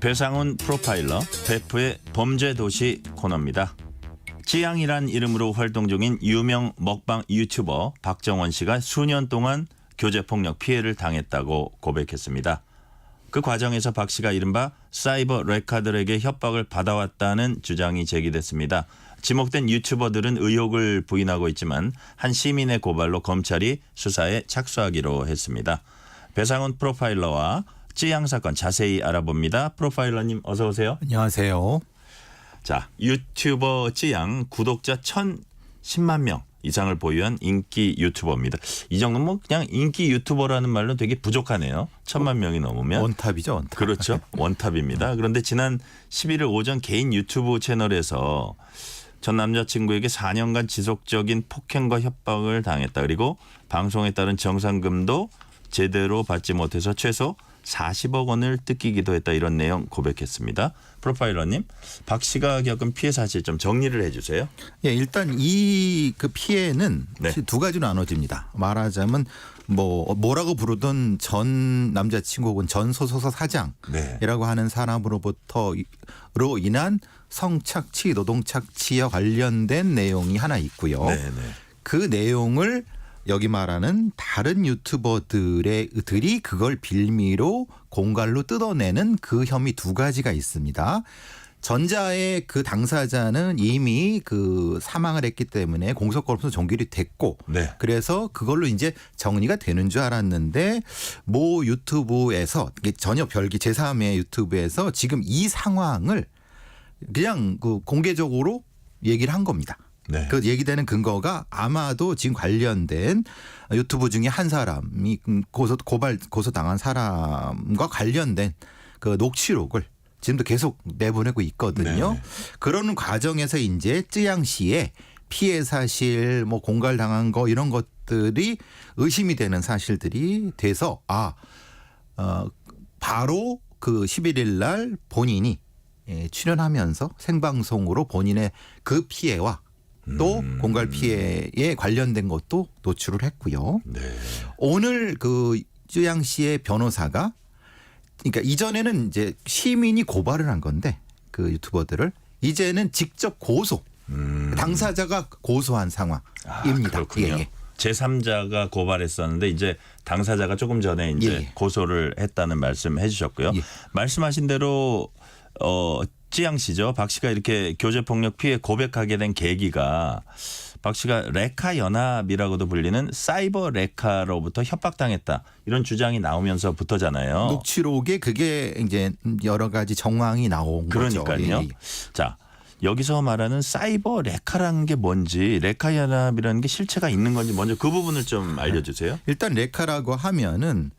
배상훈 프로파일러 베프의 범죄도시 코너입니다. 찌양이란 이름으로 활동 중인 유명 먹방 유튜버 박정원 씨가 수년 동안 교제폭력 피해를 당했다고 고백했습니다. 그 과정에서 박 씨가 이른바 사이버 레카들에게 협박을 받아왔다는 주장이 제기됐습니다. 지목된 유튜버들은 의혹을 부인하고 있지만 한 시민의 고발로 검찰이 수사에 착수하기로 했습니다. 배상훈 프로파일러와 찌양 사건 자세히 알아봅니다. 프로파일러님 어서 오세요. 안녕하세요. 자, 유튜버 찌양 구독자 1,010만 명 이상을 보유한 인기 유튜버입니다. 이 정도면 뭐 그냥 인기 유튜버라는 말로 되게 부족하네요. 1,000만 명이 넘으면. 원탑이죠, 원탑. 그렇죠. 원탑입니다. 그런데 지난 11일 오전 개인 유튜브 채널에서 전 남자친구에게 4년간 지속적인 폭행과 협박을 당했다. 그리고 방송에 따른 정상금도 제대로 받지 못해서 최소 40억 원을 뜯기기도 했다. 이런 내용 고백했습니다. 프로파일러님, 박 씨가 겪은 피해 사실 좀 정리를 해 주세요. 예, 일단 이 그 피해는 네. 두 가지로 나눠집니다. 말하자면 뭐라고 부르던 전 남자친구 혹은 전 소속사 사장이라고 하는 사람으로부터로 인한 성착취, 노동착취와 관련된 내용이 하나 있고요. 네. 그 내용을 여기 말하는 다른 유튜버들이 그걸 빌미로 공갈로 뜯어내는 그 혐의 두 가지가 있습니다. 전자의 그 당사자는 이미 그 사망을 했기 때문에 공소권으로서 종결이 됐고, 네. 그래서 그걸로 이제 정리가 되는 줄 알았는데 모 유튜브에서 전혀 별개 제3의 유튜브에서 지금 이 상황을 그냥 그 공개적으로 얘기를 한 겁니다. 네. 그 얘기되는 근거가 아마도 지금 관련된 유튜브 중에 한 사람이 고소당한 사람과 관련된 그 녹취록을 지금도 계속 내보내고 있거든요. 네. 그러는 과정에서 이제 쯔양 씨의 피해 사실, 뭐 공갈당한 거 이런 것들이 의심이 되는 사실들이 돼서 바로 그 11일 날 본인이 출연하면서 생방송으로 본인의 그 피해와 또 공갈 피해에 관련된 것도 노출을 했고요. 네. 오늘 그 쯔양 씨의 변호사가 그러니까 이전에는 이제 시민이 고발을 한 건데 그 유튜버들을 이제는 직접 당사자가 고소한 상황입니다. 그렇군요. 예. 제3자가 고발했었는데 이제 당사자가 조금 전에 이제 고소를 했다는 말씀 해주셨고요. 말씀하신 대로 찌양 씨죠. 박 씨가 이렇게 교제폭력 피해 고백하게 된 계기가 박 씨가 레카 연합이라고도 불리는 사이버 레카로부터 협박당했다. 이런 주장이 나오면서부터잖아요. 녹취록에 그게 이제 여러 가지 정황이 나온 거죠. 그러니까요. 자, 여기서 말하는 사이버 레카라는 게 뭔지, 레카 연합이라는 게 실체가 있는 건지 먼저 그 부분을 좀 알려주세요. 일단 레카라고 하면은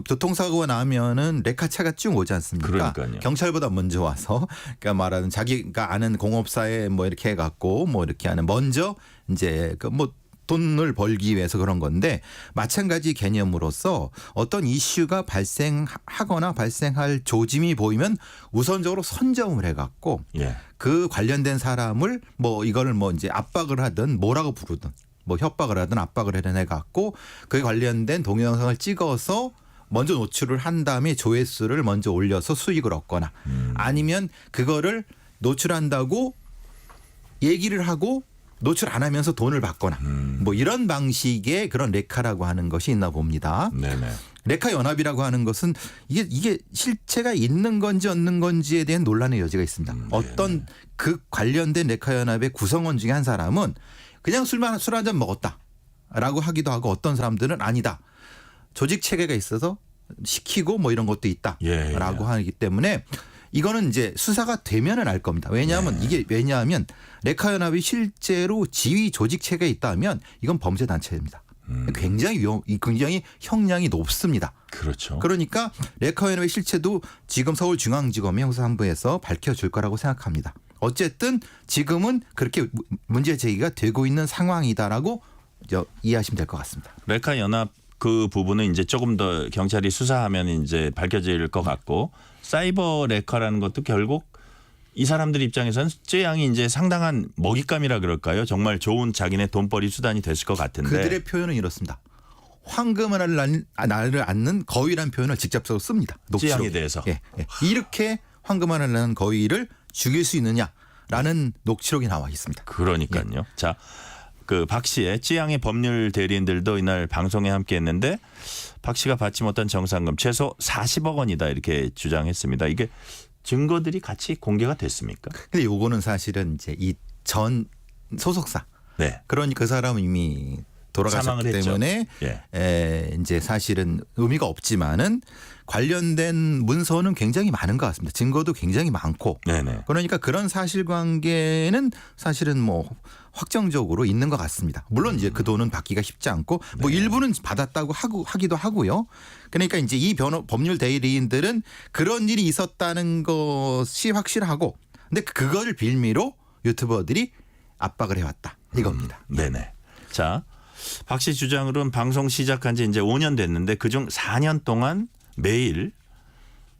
교통사고가 나면은 레카차가 쭉 오지 않습니까? 그러니까요. 경찰보다 먼저 와서 그러니까 말하는 자기가 아는 공업사에 뭐 이렇게 해갖고 뭐 이렇게 하는 먼저 이제 그 뭐 돈을 벌기 위해서 그런 건데 마찬가지 개념으로서 어떤 이슈가 발생하거나 발생할 조짐이 보이면 우선적으로 선점을 해갖고 그 관련된 사람을 뭐 이거를 뭐 이제 압박을 하든 뭐라고 부르든 뭐 협박을 하든 압박을 하든 해갖고 그에 관련된 동영상을 찍어서 먼저 노출을 한 다음에 조회수를 먼저 올려서 수익을 얻거나 아니면 그거를 노출한다고 얘기를 하고 노출 안 하면서 돈을 받거나 뭐 이런 방식의 그런 레카라고 하는 것이 있나 봅니다. 네네. 레카 연합이라고 하는 것은 이게 실체가 있는 건지 없는 건지에 대한 논란의 여지가 있습니다. 어떤 그 관련된 레카 연합의 구성원 중에 한 사람은 그냥 술 한 잔 먹었다라고 하기도 하고 어떤 사람들은 아니다. 조직 체계가 있어서 시키고 뭐 이런 것도 있다라고 하기 때문에 이거는 이제 수사가 되면은 알 겁니다. 왜냐하면 왜냐하면 레카 연합이 실제로 지휘 조직 체계에 있다면 이건 범죄 단체입니다. 굉장히 형량이 높습니다. 그렇죠. 그러니까 레카 연합의 실체도 지금 서울중앙지검 형사본부에서 밝혀줄 거라고 생각합니다. 어쨌든 지금은 그렇게 문제 제기가 되고 있는 상황이다라고 이해하시면 될 것 같습니다. 레카 연합 그 부분은 이제 조금 더 경찰이 수사하면 이제 밝혀질 것 같고 사이버 레카라는 것도 결국 이 사람들 입장에서는 쯔양이 이제 상당한 먹잇감이라 그럴까요? 정말 좋은 자기네 돈벌이 수단이 됐을 것 같은데. 그들의 표현은 이렇습니다. 황금알을 낳는 거위란 표현을 직접적으로 씁니다. 녹취록에. 찌양에 대해서. 예, 예. 이렇게 황금알을 낳는 거위를 죽일 수 있느냐라는 녹취록이 나와 있습니다. 그러니까요. 자, 그 박 씨의 찌양의 법률 대리인들도 이날 방송에 함께했는데 박 씨가 받지 못한 정상금 최소 40억 원이다 이렇게 주장했습니다. 이게 증거들이 같이 공개가 됐습니까? 근데 요거는 사실은 이제 이 전 소속사 네. 그러니까 그 사람은 이미 돌아가셨기 사망을 했죠. 때문에 예. 이제 사실은 의미가 없지만은 관련된 문서는 굉장히 많은 것 같습니다. 증거도 굉장히 많고. 네네. 그러니까 그런 사실관계는 사실은 뭐 확정적으로 있는 것 같습니다. 물론 이제 그 돈은 받기가 쉽지 않고 뭐 일부는 받았다고 하기도 하고요. 그러니까 이제 이 법률 대리인들은 그런 일이 있었다는 것이 확실하고 근데 그걸 빌미로 유튜버들이 압박을 해왔다 이겁니다. 네네. 자, 박 씨 주장으로는 방송 시작한 지 이제 5년 됐는데 그중 4년 동안 매일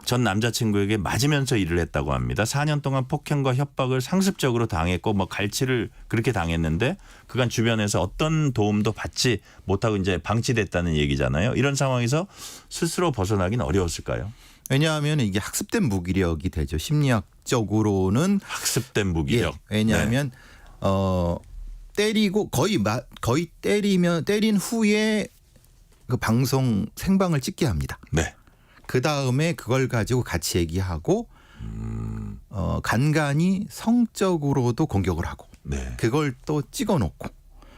전 남자친구에게 맞으면서 일을 했다고 합니다. 4년 동안 폭행과 협박을 상습적으로 당했고 뭐 갈취를 그렇게 당했는데 그간 주변에서 어떤 도움도 받지 못하고 이제 방치됐다는 얘기잖아요. 이런 상황에서 스스로 벗어나긴 어려웠을까요? 왜냐하면 이게 학습된 무기력이 되죠. 심리학적으로는 학습된 무기력. 예, 왜냐하면 때리고 거의 때린 후에 그 방송 생방을 찍게 합니다. 네. 그 다음에 그걸 가지고 같이 얘기하고 간간히 성적으로도 공격을 하고 네. 그걸 또 찍어놓고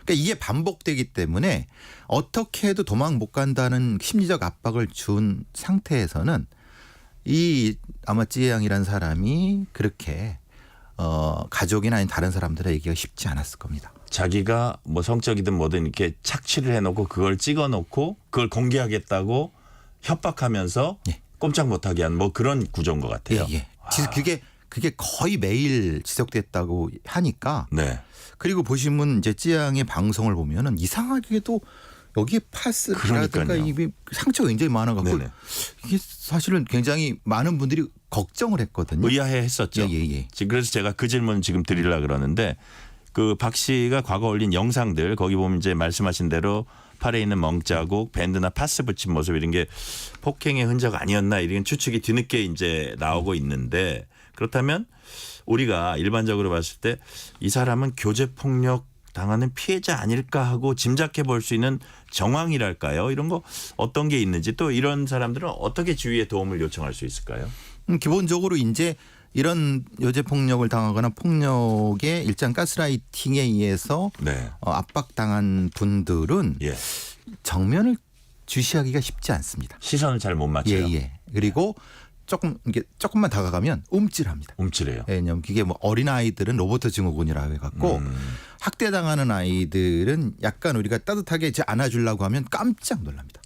그러니까 이게 반복되기 때문에 어떻게 해도 도망 못 간다는 심리적 압박을 준 상태에서는 이 아마 찌양이라는 사람이 그렇게 가족이나 아닌 다른 사람들의 얘기가 쉽지 않았을 겁니다. 자기가 뭐 성적이든 뭐든 이렇게 착취를 해놓고 그걸 찍어놓고 그걸 공개하겠다고 협박하면서 예. 꼼짝 못하게 한 뭐 그런 구조인 것 같아요. 예, 예. 그게 거의 매일 지속됐다고 하니까 네. 그리고 보시면 이제 찌양의 방송을 보면은 이상하게도 여기에 파스라든가 그러니까요. 이 상처가 굉장히 많아갖고 네네. 이게 사실은 굉장히 많은 분들이 걱정을 했거든요. 의아해했었죠. 예. 지금 그래서 제가 그 질문 지금 드리려고 그러는데 그 박 씨가 과거 올린 영상들 거기 보면 이제 말씀하신 대로 팔에 있는 멍자국, 밴드나 파스 붙인 모습 이런 게 폭행의 흔적 아니었나 이런 추측이 뒤늦게 이제 나오고 있는데 그렇다면 우리가 일반적으로 봤을 때 이 사람은 교제 폭력 당하는 피해자 아닐까 하고 짐작해 볼 수 있는 정황이랄까요? 이런 거 어떤 게 있는지 또 이런 사람들은 어떻게 주위에 도움을 요청할 수 있을까요? 기본적으로 이제 이런 여제 폭력을 당하거나 폭력의 일장 가스라이팅에 의해서 네. 압박당한 분들은 예. 정면을 주시하기가 쉽지 않습니다. 시선을 잘 못 맞춰요. 예. 그리고 조금만 다가가면 움찔합니다. 움찔해요. 왜냐하면 이게 뭐 어린 아이들은 로봇 증후군이라고 해갖고 학대당하는 아이들은 약간 우리가 따뜻하게 이제 안아주려고 하면 깜짝 놀랍니다.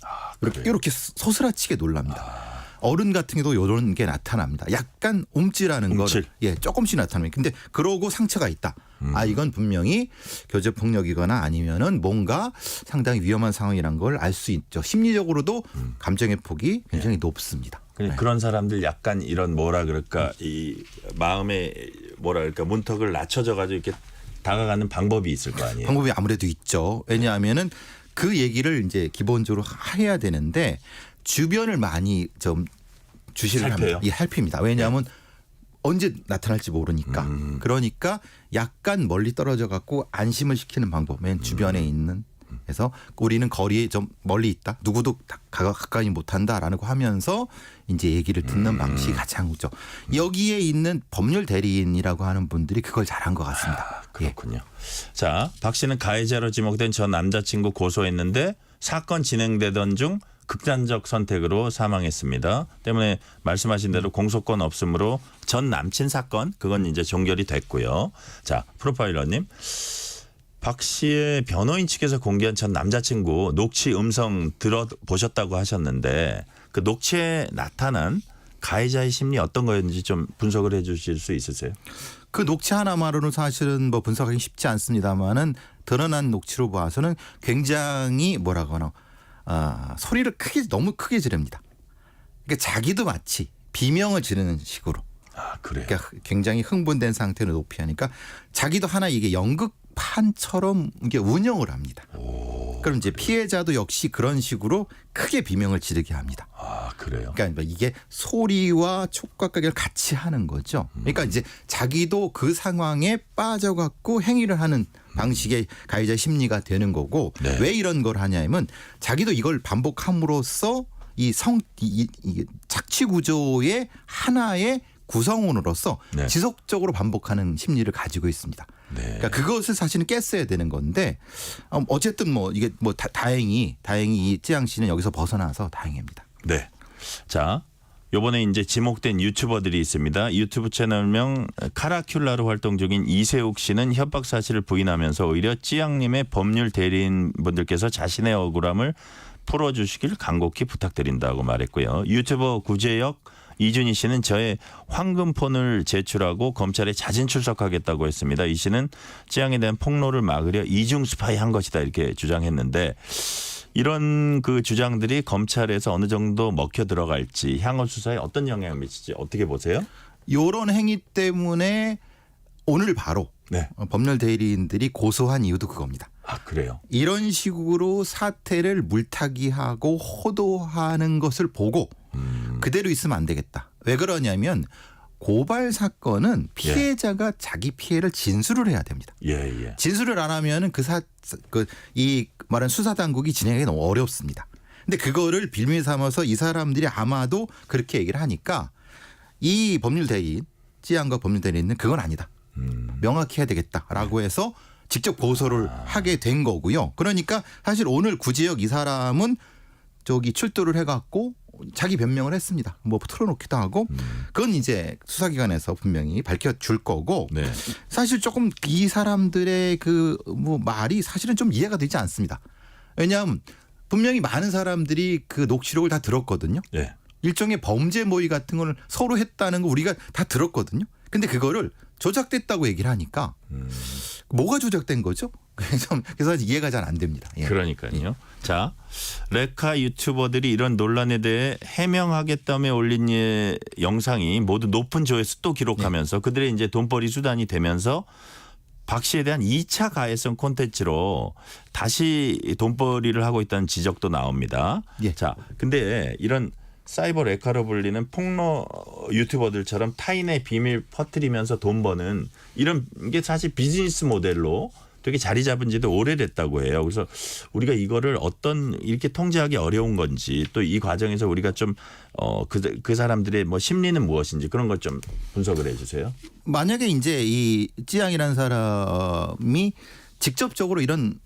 이렇게 소스라치게 놀랍니다. 어른 같은 경우도 이런 게 나타납니다. 약간 움찔하는 움찔. 거 조금씩 나타납니다. 근데 그러고 상처가 있다. 이건 분명히 교제 폭력이거나 아니면은 뭔가 상당히 위험한 상황이란 걸 알 수 있죠. 심리적으로도 감정의 폭이 굉장히 높습니다. 그런 사람들 약간 이런 뭐라 그럴까 이 마음에 뭐라 그럴까 문턱을 낮춰져 가지고 이렇게 다가가는 방법이 있을 거 아니에요. 방법이 아무래도 있죠. 왜냐하면은 그 얘기를 이제 기본적으로 해야 되는데 주변을 많이 좀 주시를 살펴요? 합니다. 살핍니다. 왜냐하면 언제 나타날지 모르니까. 그러니까 약간 멀리 떨어져 갖고 안심을 시키는 방법은 주변에 있는 그래서 우리는 거리에 좀 멀리 있다. 누구도 가까이 못한다라고 하면서 이제 얘기를 듣는 방식이 가장 좋죠. 여기에 있는 법률 대리인이라고 하는 분들이 그걸 잘한 것 같습니다. 그렇군요. 자, 박 씨는 가해자로 지목된 전 남자친구 고소했는데 사건 진행되던 중 극단적 선택으로 사망했습니다. 때문에 말씀하신 대로 공소권 없음으로 전 남친 사건 그건 이제 종결이 됐고요. 자, 프로파일러님. 박 씨의 변호인 측에서 공개한 전 남자친구 녹취 음성 들어보셨다고 하셨는데 그 녹취에 나타난 가해자의 심리 어떤 거였는지 좀 분석을 해 주실 수 있으세요? 그 녹취 하나만으로는 사실은 뭐 분석하기 쉽지 않습니다만은 드러난 녹취로 봐서는 굉장히 뭐라거나 소리를 너무 크게 지릅니다. 그러니까 자기도 마치 비명을 지르는 식으로. 그래요. 그러니까 굉장히 흥분된 상태로 높이 하니까 자기도 하나 이게 연극판처럼 이게 운영을 합니다. 그럼 이제 피해자도 역시 그런 식으로 크게 비명을 지르게 합니다. 아, 그래요. 그러니까 이게 소리와 촉각각을 같이 하는 거죠. 그러니까 이제 자기도 그 상황에 빠져갖고 행위를 하는 방식의 가해자 심리가 되는 거고 네. 왜 이런 걸 하냐면 자기도 이걸 반복함으로써 이 착취 구조의 하나의 구성원으로서 네. 지속적으로 반복하는 심리를 가지고 있습니다. 네. 그러니까 그것을 사실은 깼어야 되는 건데 어쨌든 뭐 이게 뭐 다행히 이 찌양 씨는 여기서 벗어나서 다행입니다. 네. 자, 요번에 이제 지목된 유튜버들이 있습니다. 유튜브 채널명 카라큘라로 활동 중인 이세욱 씨는 협박 사실을 부인하면서 오히려 찌양님의 법률 대리인분들께서 자신의 억울함을 풀어주시길 간곡히 부탁드린다고 말했고요. 유튜버 구제역 이준희 씨는 저의 황금폰을 제출하고 검찰에 자진 출석하겠다고 했습니다. 이 씨는 찌양에 대한 폭로를 막으려 이중 스파이한 것이다 이렇게 주장했는데 이런 그 주장들이 검찰에서 어느 정도 먹혀 들어갈지 향후 수사에 어떤 영향을 미칠지 어떻게 보세요? 이런 행위 때문에 오늘 바로 네. 법률 대리인들이 고소한 이유도 그겁니다. 아, 그래요? 이런 식으로 사태를 물타기하고 호도하는 것을 보고 그대로 있으면 안 되겠다. 왜 그러냐면 고발 사건은 피해자가 자기 피해를 진술을 해야 됩니다. 예. 진술을 안 하면은 이 말한 수사 당국이 진행하기 너무 어렵습니다. 근데 그거를 빌미 삼아서 이 사람들이 아마도 그렇게 얘기를 하니까 이 법률 대리인 찌양과 법률 대리인은 그건 아니다. 명확히 해야 되겠다라고 해서 직접 고소를 하게 된 거고요. 그러니까 사실 오늘 구지혁 이 사람은 저기 출두를 해갖고 자기 변명을 했습니다. 뭐 틀어놓기도 하고 그건 이제 수사기관에서 분명히 밝혀줄 거고 네. 사실 조금 이 사람들의 그 뭐 말이 사실은 좀 이해가 되지 않습니다. 왜냐하면 분명히 많은 사람들이 그 녹취록을 다 들었거든요. 예. 일종의 범죄 모의 같은 걸 서로 했다는 거 우리가 다 들었거든요. 근데 그거를 조작됐다고 얘기를 하니까 뭐가 조작된 거죠? 그래서 이해가 잘 안 됩니다. 예. 그러니까요. 자, 레카 유튜버들이 이런 논란에 대해 해명하겠다며 올린 영상이 모두 높은 조회수 또 기록하면서 그들의 이제 돈벌이 수단이 되면서 박 씨에 대한 2차 가해성 콘텐츠로 다시 돈벌이를 하고 있다는 지적도 나옵니다. 예. 자, 근데 이런 사이버 레카로 불리는 폭로 유튜버들처럼 타인의 비밀 퍼뜨리면서 돈 버는 이런 게 사실 비즈니스 모델로 되게 자리 잡은 지도 오래됐다고 해요. 그래서 우리가 이거를 어떤 이렇게 통제하기 어려운 건지 또 이 과정에서 우리가 좀 그 사람들의 뭐 심리는 무엇인지 그런 걸 좀 분석을 해 주세요. 만약에 이제 이 찌양이라는 사람이 직접적으로 이런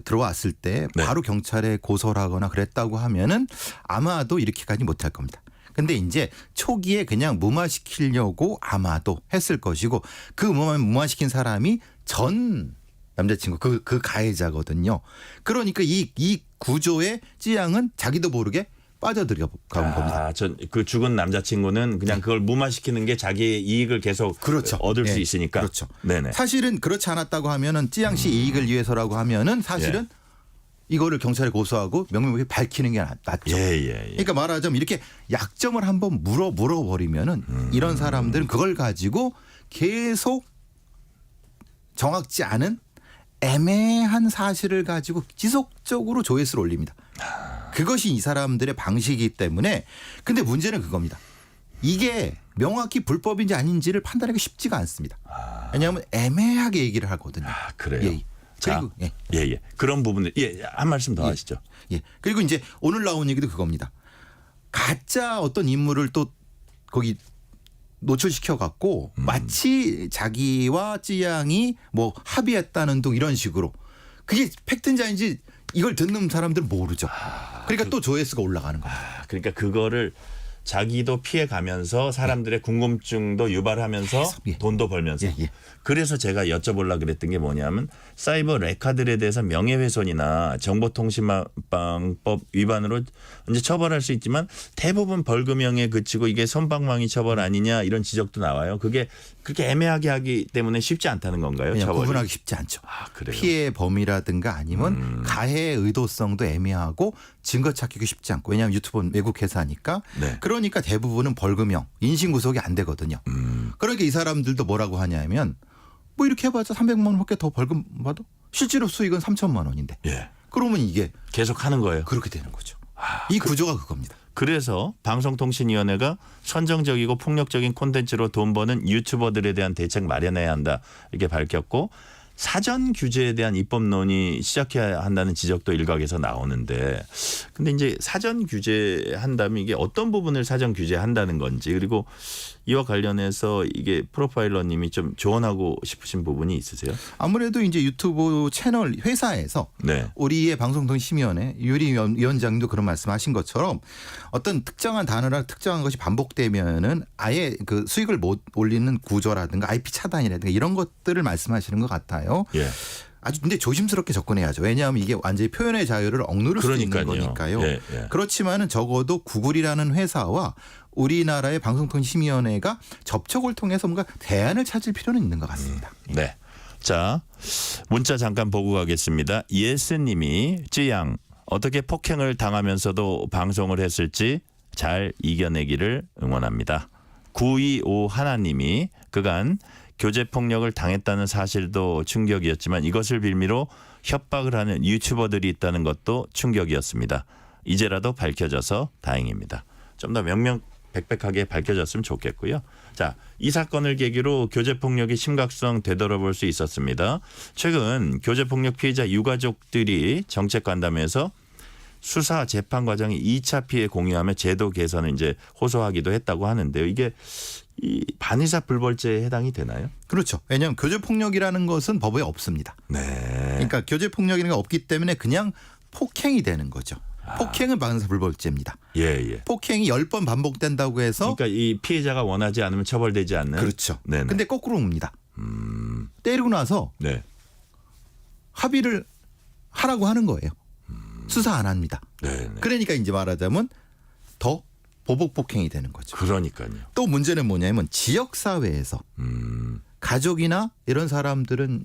들어왔을 때 네. 바로 경찰에 고소를 하거나 그랬다고 하면은 아마도 이렇게까지 못할 겁니다. 근데 이제 초기에 그냥 무마시키려고 아마도 했을 것이고 그 무마시킨 사람이 전 남자친구 그 가해자거든요. 그러니까 이 구조의 찌양은 자기도 모르게 빠져들어간 겁니다. 전 그 죽은 남자친구는 그냥 그걸 무마시키는 게 자기의 이익을 계속 그렇죠. 얻을 수 예. 있으니까. 그렇죠. 네네. 사실은 그렇지 않았다고 하면은 찌양 씨 이익을 위해서라고 하면은 사실은 이거를 경찰에 고소하고 명명하게 밝히는 게 낫죠. 예. 그러니까 말하자면 이렇게 약점을 한번 물어버리면은 이런 사람들은 그걸 가지고 계속 정확지 않은 애매한 사실을 가지고 지속적으로 조회수를 올립니다. 그것이 이 사람들의 방식이기 때문에 근데 문제는 그겁니다. 이게 명확히 불법인지 아닌지를 판단하기 쉽지가 않습니다. 왜냐하면 애매하게 얘기를 하거든요. 아, 그래요. 예. 자, 그리고 예. 그런 부분들 한 말씀 더 하시죠. 예. 그리고 이제 오늘 나온 얘기도 그겁니다. 가짜 어떤 인물을 또 거기 노출시켜 갖고 마치 자기와 찌양이 뭐 합의했다는 둥 이런 식으로 그게 팩트인지 아닌지 이걸 듣는 사람들은 모르죠. 그러니까 또 조회수가 올라가는 겁니다. 그러니까 그거를 자기도 피해 가면서 사람들의 궁금증도 유발하면서 예. 돈도 벌면서 예. 그래서 제가 여쭤보려고 그랬던 게 뭐냐면 사이버 레카들에 대해서 명예훼손이나 정보통신망법 위반으로 이제 처벌할 수 있지만 대부분 벌금형에 그치고 이게 선방망이 처벌 아니냐 이런 지적도 나와요. 그게 그렇게 애매하게 하기 때문에 쉽지 않다는 건가요? 그냥 처벌이? 구분하기 쉽지 않죠. 아, 그래요? 피해 범위라든가 아니면 가해의 의도성도 애매하고 증거 찾기가 쉽지 않고 왜냐하면 유튜브는 외국 회사니까 네. 그러니까 대부분은 벌금형 인신구속이 안 되거든요. 그러니까 이 사람들도 뭐라고 하냐면 뭐 이렇게 해봤자 300만 원밖에 더 벌금 받아? 실제로 수익은 3천만 원인데. 예. 그러면 이게 계속 하는 거예요. 그렇게 되는 거죠. 이 구조가 그겁니다. 그래서 방송통신위원회가 선정적이고 폭력적인 콘텐츠로 돈 버는 유튜버들에 대한 대책 마련해야 한다 이렇게 밝혔고 사전 규제에 대한 입법론이 시작해야 한다는 지적도 일각에서 나오는데 근데 이제 사전 규제한다면 이게 어떤 부분을 사전 규제한다는 건지 그리고 이와 관련해서 이게 프로파일러님이 좀 조언하고 싶으신 부분이 있으세요? 아무래도 이제 유튜브 채널 회사에서 네. 우리의 방송통신심의원회 유리 위원장님도 그런 말씀하신 것처럼 어떤 특정한 단어나 특정한 것이 반복되면은 아예 그 수익을 못 올리는 구조라든가 IP 차단이라든가 이런 것들을 말씀하시는 것 같아요. 예. 아주 근데 조심스럽게 접근해야죠. 왜냐하면 이게 완전히 표현의 자유를 억누를 수 있는 거니까요. 예, 예. 그렇지만은 적어도 구글이라는 회사와 우리나라의 방송통신심의원회가 접촉을 통해서 뭔가 대안을 찾을 필요는 있는 것 같습니다. 네. 자, 문자 잠깐 보고 가겠습니다. 예스님이 찌양 어떻게 폭행을 당하면서도 방송을 했을지 잘 이겨내기를 응원합니다. 925 하나님이 그간 교제폭력을 당했다는 사실도 충격이었지만 이것을 빌미로 협박을 하는 유튜버들이 있다는 것도 충격이었습니다. 이제라도 밝혀져서 다행입니다. 좀 더 명명백백하게 밝혀졌으면 좋겠고요. 자, 이 사건을 계기로 교제폭력의 심각성 되돌아볼 수 있었습니다. 최근 교제폭력 피해자 유가족들이 정책관담회에서 수사 재판 과정의 2차 피해 공유하며 제도 개선을 이제 호소하기도 했다고 하는데요. 이게 이 반의사 불벌죄에 해당이 되나요? 그렇죠. 왜냐하면 교제폭력이라는 것은 법에 없습니다. 네. 그러니까 교제폭력이라는 게 없기 때문에 그냥 폭행이 되는 거죠. 폭행은 반의사 불벌죄입니다. 예, 예. 폭행이 10번 반복된다고 해서 그러니까 이 피해자가 원하지 않으면 처벌되지 않는. 그렇죠. 네네. 근데 거꾸로 옵니다. 때리고 나서 네. 합의를 하라고 하는 거예요. 수사 안 합니다. 네. 그러니까 이제 말하자면 더 보복 폭행이 되는 거죠. 그러니까요. 또 문제는 뭐냐면 지역 사회에서 가족이나 이런 사람들은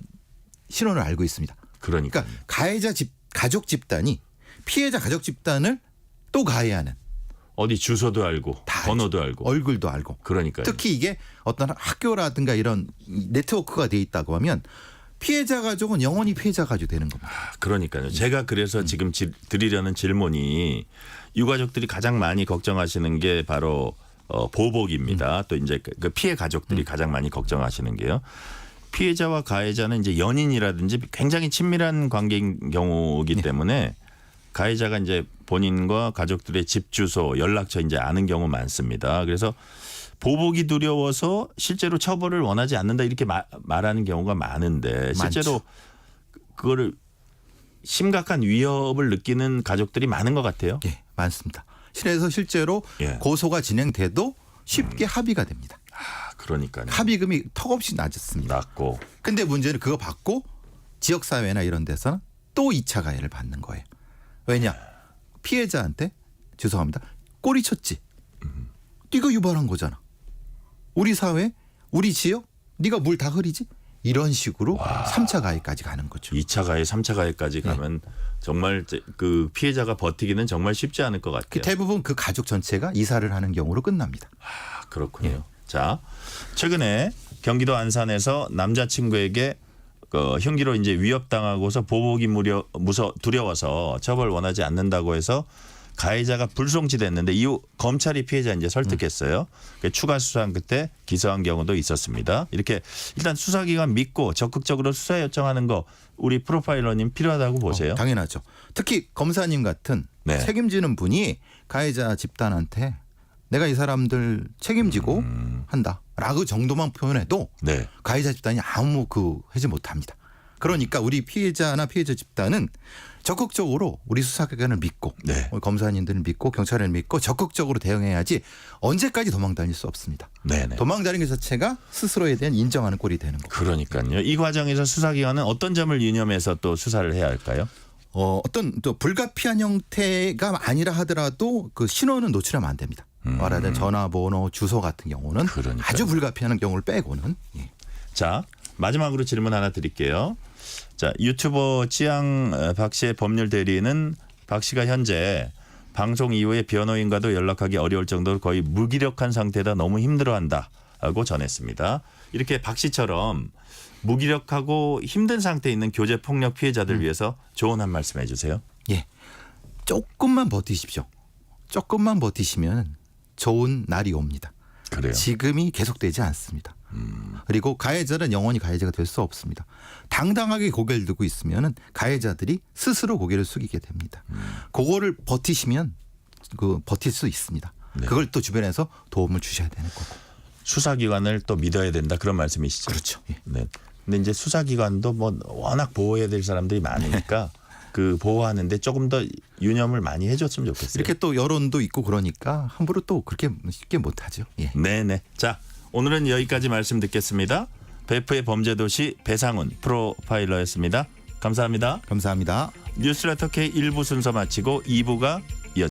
신원을 알고 있습니다. 그러니까. 그러니까 가해자 가족 집단이 피해자 가족 집단을 또 가해하는 어디 주소도 알고 다 번호도 알고. 얼굴도 알고. 그러니까요. 특히 이게 어떤 학교라든가 이런 네트워크가 돼 있다고 하면 피해자 가족은 영원히 피해자 가족이 되는 겁니다. 그러니까요. 제가 그래서 지금 드리려는 질문이 유가족들이 가장 많이 걱정하시는 게 바로 보복입니다. 또 이제 그 피해 가족들이 가장 많이 걱정하시는 게요. 피해자와 가해자는 이제 연인이라든지 굉장히 친밀한 관계인 경우이기 때문에 가해자가 이제 본인과 가족들의 집 주소, 연락처 이제 아는 경우 많습니다. 그래서 보복이 두려워서 실제로 처벌을 원하지 않는다 이렇게 말하는 경우가 많은데 실제로 많죠. 그거를 심각한 위협을 느끼는 가족들이 많은 것 같아요. 예, 많습니다. 그래서 실제로 예. 고소가 진행돼도 쉽게 합의가 됩니다. 그러니까요. 합의금이 턱없이 낮았습니다. 낮고. 근데 문제는 그거 받고 지역사회나 이런 데서는 또 2차 가해를 받는 거예요. 왜냐? 피해자한테 죄송합니다. 꼬리 쳤지. 네가 유발한 거잖아. 우리 사회, 우리 지역, 네가 물 다 흐리지? 이런 식으로 3차 가해까지 가는 거죠. 2차 가해, 3차 가해까지 가면 정말 그 피해자가 버티기는 정말 쉽지 않을 것 같아요. 대부분 그 가족 전체가 이사를 하는 경우로 끝납니다. 그렇군요. 자, 최근에 경기도 안산에서 남자친구에게 흉기로 이제 위협당하고서 보복이 두려워서 처벌 원하지 않는다고 해서 가해자가 불송치됐는데 이후 검찰이 피해자 이제 설득했어요. 추가 수사한 끝에 기소한 경우도 있었습니다. 이렇게 일단 수사기관 믿고 적극적으로 수사 요청하는 거 우리 프로파일러님 필요하다고 보세요. 당연하죠. 특히 검사님 같은 네. 책임지는 분이 가해자 집단한테 내가 이 사람들 책임지고 한다라고 정도만 표현해도 네. 가해자 집단이 아무 하지 못합니다. 그러니까 우리 피해자나 피해자 집단은 적극적으로 우리 수사기관을 믿고 네. 우리 검사님들을 믿고 경찰을 믿고 적극적으로 대응해야지 언제까지 도망 다닐 수 없습니다. 네네. 도망 다니는 것 자체가 스스로에 대한 인정하는 꼴이 되는 거죠. 그러니까요. 이 과정에서 수사기관은 어떤 점을 유념해서 또 수사를 해야 할까요? 어떤 또 불가피한 형태가 아니라 하더라도 그 신원은 노출하면 안 됩니다. 말하자면 전화번호, 주소 같은 경우는 그러니까요. 아주 불가피한 경우를 빼고는. 예. 자, 마지막으로 질문 하나 드릴게요. 자, 유튜버 찌양 박 씨의 법률 대리는 박 씨가 현재 방송 이후에 변호인과도 연락하기 어려울 정도로 거의 무기력한 상태다 너무 힘들어한다고 전했습니다. 이렇게 박 씨처럼 무기력하고 힘든 상태에 있는 교제 폭력 피해자들 위해서 조언 한 말씀 해주세요. 예. 조금만 버티십시오. 조금만 버티시면 좋은 날이 옵니다. 그래요. 지금이 계속되지 않습니다. 그리고 가해자는 영원히 가해자가 될 수 없습니다. 당당하게 고개를 들고 있으면 가해자들이 스스로 고개를 숙이게 됩니다. 그거를 버티시면 버틸 수 있습니다. 네. 그걸 또 주변에서 도움을 주셔야 되는 거고. 수사기관을 또 믿어야 된다 그런 말씀이시죠. 그렇죠. 예. 네. 근데 이제 수사기관도 뭐 워낙 보호해야 될 사람들이 많으니까 그 보호하는데 조금 더 유념을 많이 해줬으면 좋겠어요. 이렇게 또 여론도 있고 그러니까 함부로 또 그렇게 쉽게 못하죠. 예. 네네. 자, 오늘은 여기까지 말씀 듣겠습니다. 베프의 범죄도시 배상훈 프로파일러였습니다. 감사합니다. 감사합니다. 뉴스레터 K 1부 순서 마치고 2부가